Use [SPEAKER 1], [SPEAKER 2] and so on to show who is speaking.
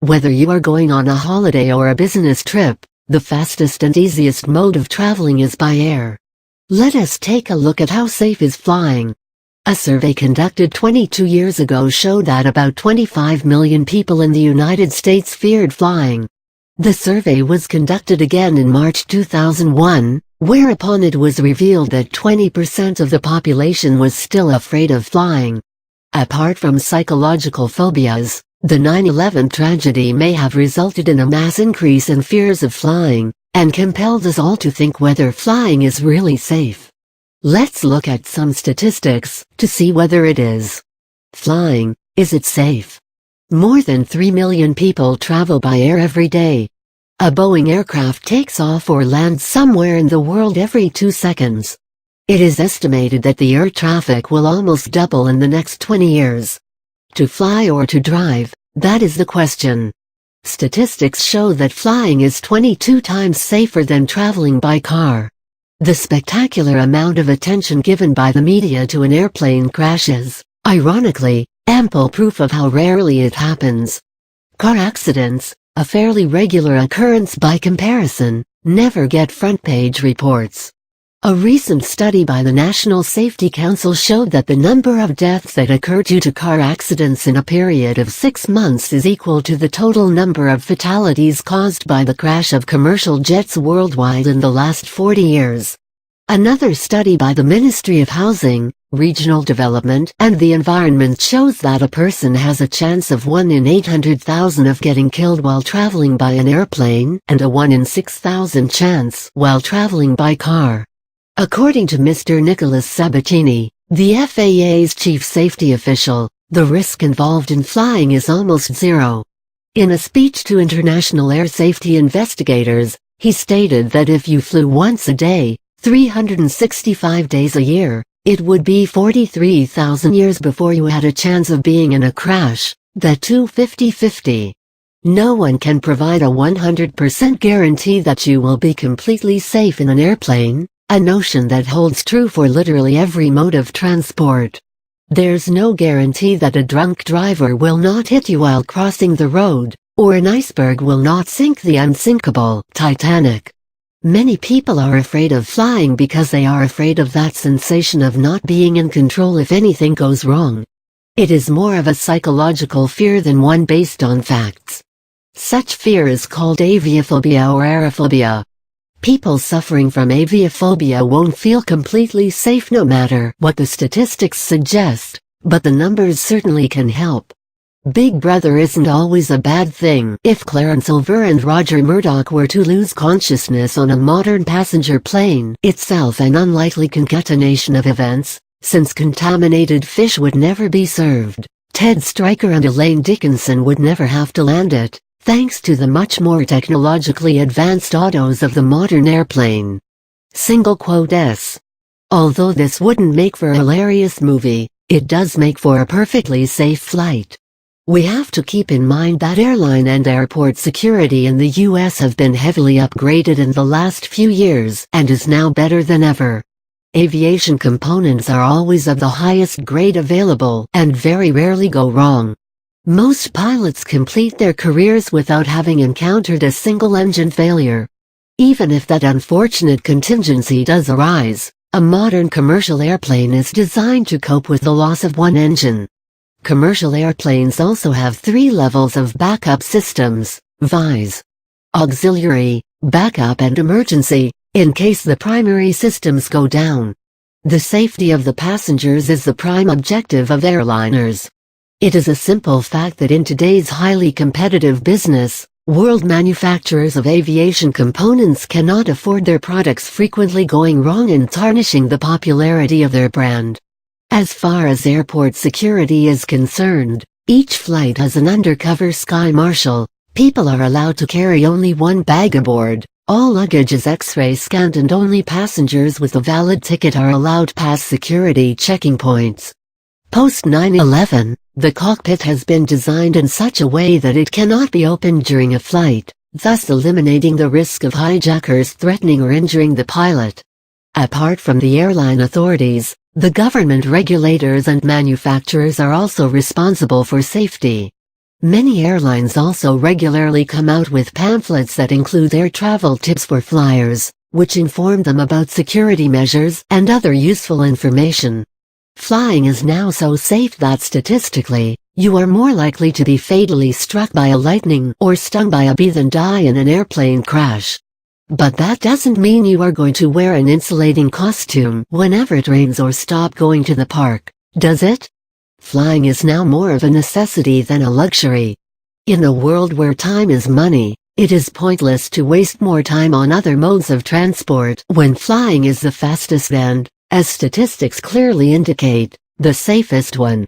[SPEAKER 1] Whether you are going on a holiday or a business trip, the fastest and easiest mode of traveling is by air. Let us take a look at how safe is flying. A survey conducted 22 years ago showed that about 25 million people in the United States feared flying. The survey was conducted again in March 2001, whereupon it was revealed that 20% of the population was still afraid of flying. Apart from psychological phobias, the 9/11 tragedy may have resulted in a mass increase in fears of flying, and compelled us all to think whether flying is really safe. Let's look at some statistics to see whether it is. Flying, is it safe? More than 3 million people travel by air every day. A Boeing aircraft takes off or lands somewhere in the world every 2 seconds. It is estimated that the air traffic will almost double in the next 20 years. To fly or to drive, that is the question. Statistics show that flying is 22 times safer than traveling by car. The spectacular amount of attention given by the media to an airplane crash is, ironically, ample proof of how rarely it happens. Car accidents, a fairly regular occurrence by comparison, never get front-page reports. A recent study by the National Safety Council showed that the number of deaths that occur due to car accidents in a period of 6 months is equal to the total number of fatalities caused by the crash of commercial jets worldwide in the last 40 years. Another study by the Ministry of Housing, Regional Development and the Environment shows that a person has a chance of 1 in 800,000 of getting killed while traveling by an airplane and a 1 in 6,000 chance while traveling by car. According to Mr. Nicholas Sabatini, the FAA's chief safety official, the risk involved in flying is almost zero. In a speech to international air safety investigators, he stated that if you flew once a day, 365 days a year, it would be 43,000 years before you had a chance of being in a crash, that 50-50. No one can provide a 100% guarantee that you will be completely safe in an airplane, a notion that holds true for literally every mode of transport. There's no guarantee that a drunk driver will not hit you while crossing the road, or an iceberg will not sink the unsinkable Titanic. Many people are afraid of flying because they are afraid of that sensation of not being in control if anything goes wrong. It is more of a psychological fear than one based on facts. Such fear is called aviophobia or aerophobia. People suffering from aviophobia won't feel completely safe no matter what the statistics suggest, but the numbers certainly can help. Big Brother isn't always a bad thing. If Clarence Silver and Roger Murdoch were to lose consciousness on a modern passenger plane, itself an unlikely concatenation of events, since contaminated fish would never be served, Ted Stryker and Elaine Dickinson would never have to land it, thanks to the much more technologically advanced autos of the modern airplane. Single quote S. Although this wouldn't make for a hilarious movie, it does make for a perfectly safe flight. We have to keep in mind that airline and airport security in the US have been heavily upgraded in the last few years and is now better than ever. Aviation components are always of the highest grade available and very rarely go wrong. Most pilots complete their careers without having encountered a single engine failure. Even if that unfortunate contingency does arise, a modern commercial airplane is designed to cope with the loss of one engine. Commercial airplanes also have 3 levels of backup systems: VIS, auxiliary, backup and emergency, in case the primary systems go down. The safety of the passengers is the prime objective of airliners. It is a simple fact that in today's highly competitive business, world manufacturers of aviation components cannot afford their products frequently going wrong and tarnishing the popularity of their brand. As far as airport security is concerned, each flight has an undercover sky marshal. People are allowed to carry only one bag aboard, all luggage is X-ray scanned and only passengers with a valid ticket are allowed past security checking points. Post 9/11, the cockpit has been designed in such a way that it cannot be opened during a flight, thus eliminating the risk of hijackers threatening or injuring the pilot. Apart from the airline authorities, the government regulators and manufacturers are also responsible for safety. Many airlines also regularly come out with pamphlets that include their travel tips for flyers, which inform them about security measures and other useful information. Flying is now so safe that statistically, you are more likely to be fatally struck by a lightning or stung by a bee than die in an airplane crash. But that doesn't mean you are going to wear an insulating costume whenever it rains or stop going to the park, does it? Flying is now more of a necessity than a luxury. In a world where time is money, it is pointless to waste more time on other modes of transport when flying is the fastest and, as statistics clearly indicate, the safest one.